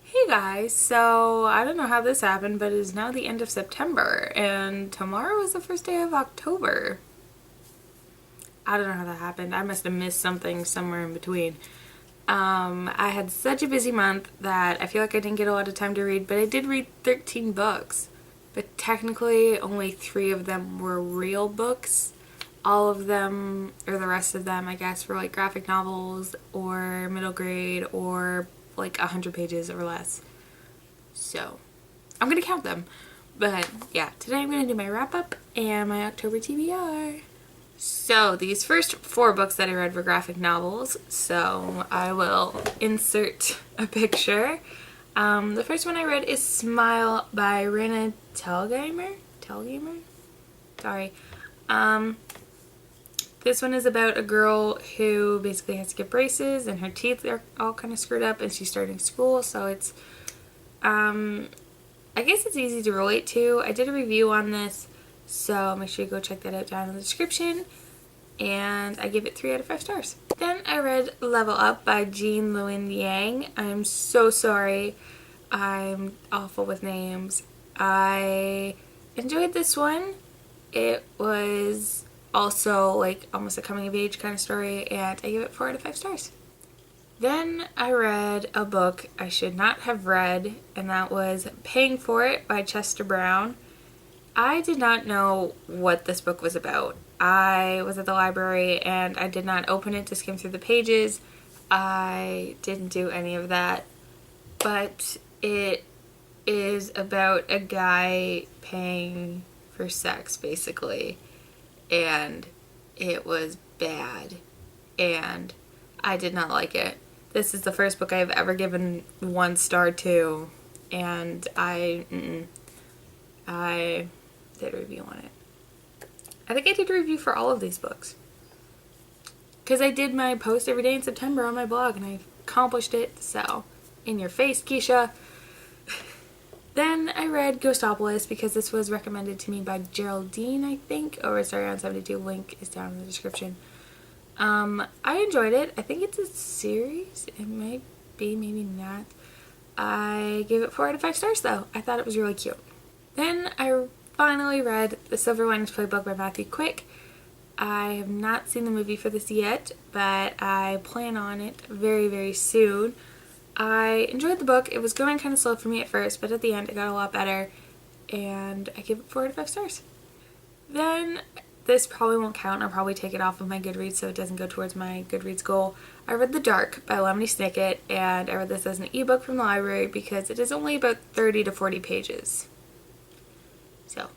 Hey guys, so I don't know how this happened, but it is now the end of September and tomorrow is the first day of October. I don't know how that happened. I must have missed something somewhere in between. I had such a busy month that I feel like I didn't get a lot of time to read, but I did read 13 books. But technically, only 3 of them were real books. All of them, or the rest of them, I guess, were like graphic novels or middle grade or like 100 pages or less. So, I'm gonna count them. But yeah, today I'm gonna do my wrap up and my October TBR. So, these first 4 books that I read were graphic novels, so I will insert a picture. The first one I read is Smile by Rana Telgamer? Sorry. This one is about a girl who basically has to get braces and her teeth are all kind of screwed up and she's starting school, so it's, I guess it's easy to relate to. I did a review on this, so make sure you go check that out down in the description. And I give it 3 out of 5 stars. Then I read Level Up by Jean Lewin Yang. I'm so sorry. I'm awful with names. I enjoyed this one. It was also like almost a coming of age kind of story, and I give it 4 out of 5 stars. Then I read a book I should not have read, and that was Paying for It by Chester Brown. I did not know what this book was about. I was at the library and I did not open it to skim through the pages. I didn't do any of that. But it is about a guy paying for sex, basically. And it was bad. And I did not like it. This is the first book I have ever given 1 star to. And I did a review on it. I think I did a review for all of these books. Because I did my post every day in September on my blog and I accomplished it, so in your face, Keisha. Then I read Ghostopolis because this was recommended to me by Geraldine, I think. Or sorry, on 72, link is down in the description. I enjoyed it. I think it's a series. It might be, maybe not. I gave it 4 out of 5 stars though. I thought it was really cute. Then I finally read The Silver Linings Playbook by Matthew Quick. I have not seen the movie for this yet, but I plan on it very, very soon. I enjoyed the book. It was going kind of slow for me at first, but at the end it got a lot better, and I give it 4 out of 5 stars. Then, this probably won't count. I'll probably take it off of my Goodreads so it doesn't go towards my Goodreads goal. I read The Dark by Lemony Snicket, and I read this as an ebook from the library because it is only about 30 to 40 pages. So,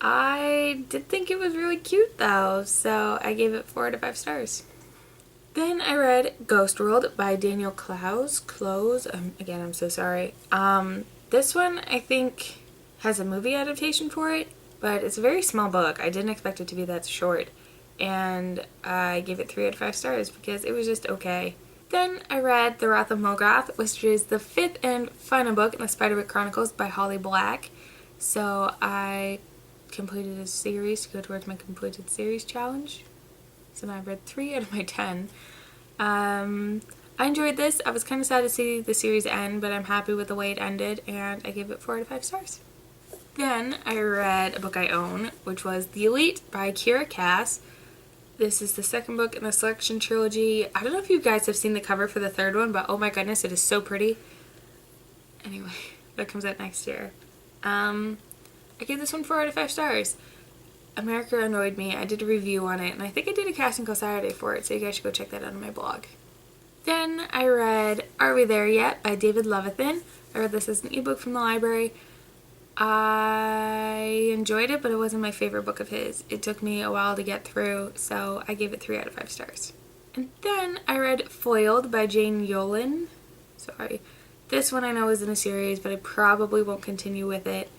I did think it was really cute though, so I gave it 4 out of 5 stars. Then I read Ghost World by Daniel Clowes. Again, I'm so sorry. This one I think has a movie adaptation for it, but it's a very small book. I didn't expect it to be that short, and I gave it 3 out of 5 stars because it was just okay. Then I read The Wrath of Mograth, which is the 5th and final book in the Spiderwick Chronicles by Holly Black. So I completed a series to go towards my completed series challenge. So now I've read 3 out of my 10. I enjoyed this. I was kind of sad to see the series end, but I'm happy with the way it ended, and I give it 4 out of 5 stars. Then I read a book I own, which was The Elite by Kira Cass. This is the 2nd book in the Selection Trilogy. I don't know if you guys have seen the cover for the 3rd one, but oh my goodness, it is so pretty. Anyway, that comes out next year. I gave this one 4 out of 5 stars. America annoyed me. I did a review on it, and I think I did a Casting Call Saturday for it, so you guys should go check that out on my blog. Then I read Are We There Yet by David Levithan. I read this as an ebook from the library. I enjoyed it, but it wasn't my favorite book of his. It took me a while to get through, so I gave it 3 out of 5 stars. And then I read Foiled by Jane Yolen. Sorry. This one I know is in a series, but I probably won't continue with it.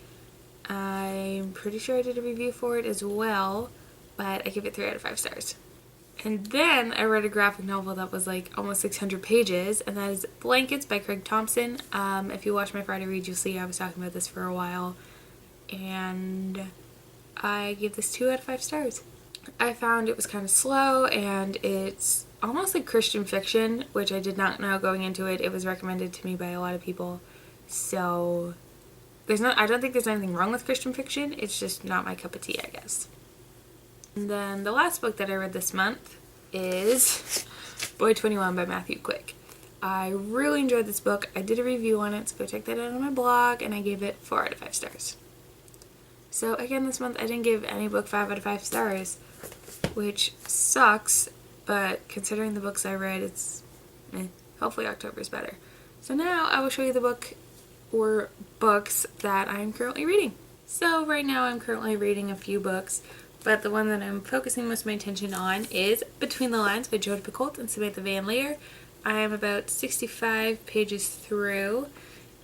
I'm pretty sure I did a review for it as well, but I give it 3 out of 5 stars. And then I read a graphic novel that was like almost 600 pages, and that is Blankets by Craig Thompson. If you watch my Friday read, you'll see I was talking about this for a while, and I give this 2 out of 5 stars. I found it was kind of slow, and it's almost like Christian fiction, which I did not know going into it. It was recommended to me by a lot of people. So I don't think there's anything wrong with Christian fiction. It's just not my cup of tea, I guess. And then the last book that I read this month is Boy 21 by Matthew Quick. I really enjoyed this book. I did a review on it, so go check that out on my blog, and I gave it 4 out of 5 stars. So again, this month I didn't give any book 5 out of 5 stars, which sucks, but considering the books I read, it's hopefully October's better. So now I will show you the book or books that I'm currently reading. So right now I'm currently reading a few books, but the one that I'm focusing most of my attention on is Between the Lines by Jodi Picoult and Samantha Van Leer. I am about 65 pages through,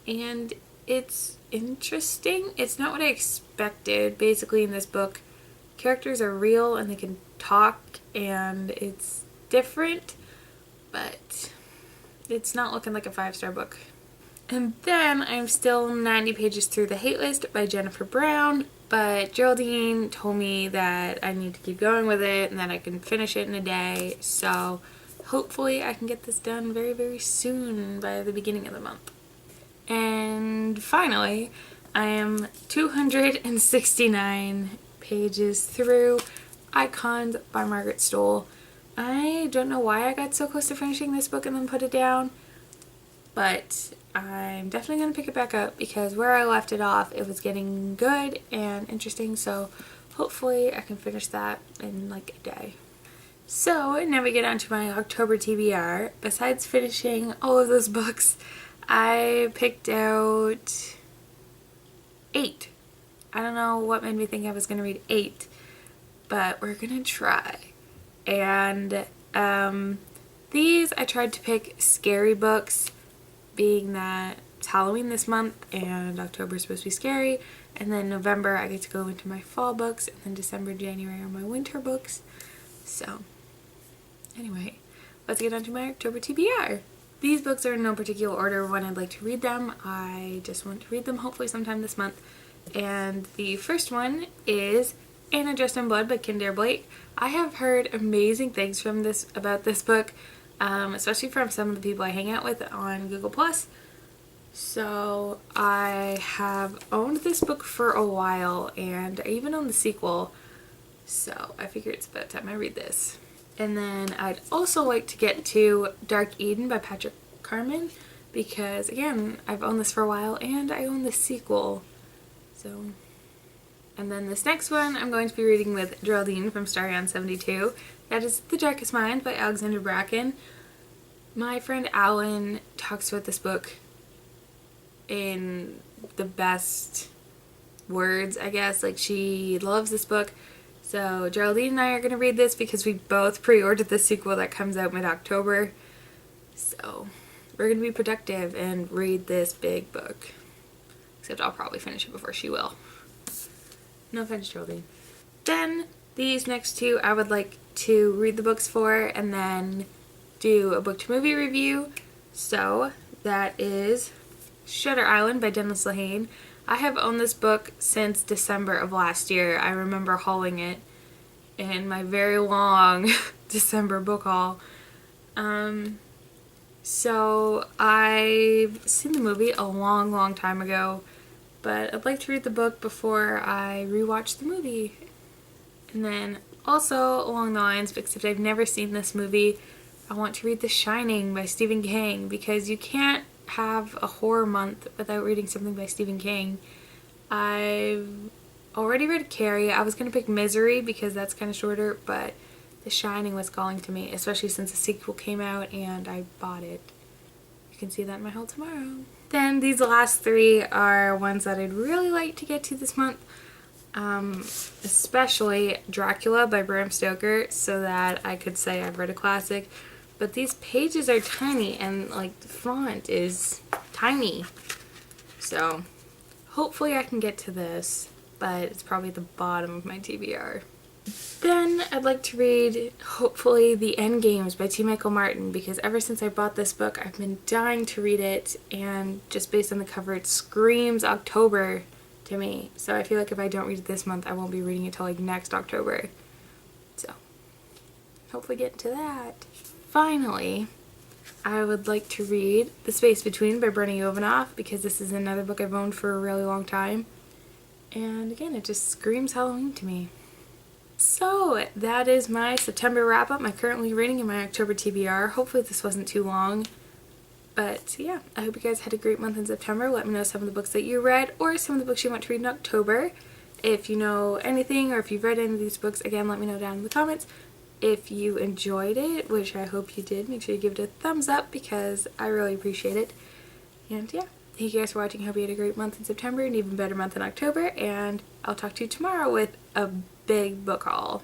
and it's interesting. It's not what I expected. Basically, in this book, characters are real and they can talk, and it's different, but it's not looking like a 5-star book. And then I'm still 90 pages through The Hate List by Jennifer Brown, but Geraldine told me that I need to keep going with it and that I can finish it in a day, so hopefully I can get this done very, very soon, by the beginning of the month. And finally, I am 269 pages through Icons by Margaret Stohl. I don't know why I got so close to finishing this book and then put it down, but I'm definitely going to pick it back up because where I left it off, it was getting good and interesting, so hopefully I can finish that in like a day. So now we get on to my October TBR. Besides finishing all of those books, I picked out 8. I don't know what made me think I was going to read 8, but we're going to try. And these I tried to pick scary books, being that it's Halloween this month and October is supposed to be scary, and then November I get to go into my fall books, and then December, January are my winter books. So anyway, let's get on to my October TBR. These books are in no particular order when I'd like to read them. I just want to read them hopefully sometime this month. And the first one is Anna Dressed in Blood by Kendare Blake. I have heard amazing things about this book, especially from some of the people I hang out with on Google+. So I have owned this book for a while, and I even own the sequel, so I figure it's about time I read this. And then I'd also like to get to Dark Eden by Patrick Carman, because again, I've owned this for a while and I own the sequel. So, and then this next one I'm going to be reading with Geraldine from Starry on 72. That is The Darkest Mind by Alexander Bracken. My friend Allyn talks about this book in the best words, I guess. Like, she loves this book. So Geraldine and I are going to read this because we both pre-ordered the sequel that comes out mid-October. So we're going to be productive and read this big book. Except I'll probably finish it before she will. No offense, Geraldine. Then these next two I would like to read the books for and then do a book to movie review. So that is Shutter Island by Dennis Lehane. I have owned this book since December of last year. I remember hauling it in my very long December book haul. So I've seen the movie a long, long time ago, but I'd like to read the book before I rewatch the movie. And then also along the lines, except I've never seen this movie, I want to read The Shining by Stephen King, because you can't have a horror month without reading something by Stephen King. I've already read Carrie. I was going to pick Misery because that's kind of shorter, but The Shining was calling to me, especially since the sequel came out and I bought it. You can see that in my haul tomorrow. Then these last 3 are ones that I'd really like to get to this month, especially Dracula by Bram Stoker, so that I could say I've read a classic. But these pages are tiny and like the font is tiny. So hopefully I can get to this, but it's probably at the bottom of my TBR. Then I'd like to read, hopefully, The End Games by T. Michael Martin, because ever since I bought this book, I've been dying to read it, and just based on the cover, it screams October to me. So I feel like if I don't read it this month, I won't be reading it till like next October. So hopefully get to that. finally, I would like to read The Space Between by Bernie Yovanov, because this is another book I've owned for a really long time. And again, it just screams Halloween to me. So that is my September wrap up, my currently reading, and my October TBR. Hopefully this wasn't too long. But yeah, I hope you guys had a great month in September. Let me know some of the books that you read or some of the books you want to read in October. If you know anything or if you've read any of these books, again, let me know down in the comments. If you enjoyed it, which I hope you did, make sure you give it a thumbs up because I really appreciate it. And yeah, thank you guys for watching. Hope you had a great month in September and even better month in October. And I'll talk to you tomorrow with a big book haul.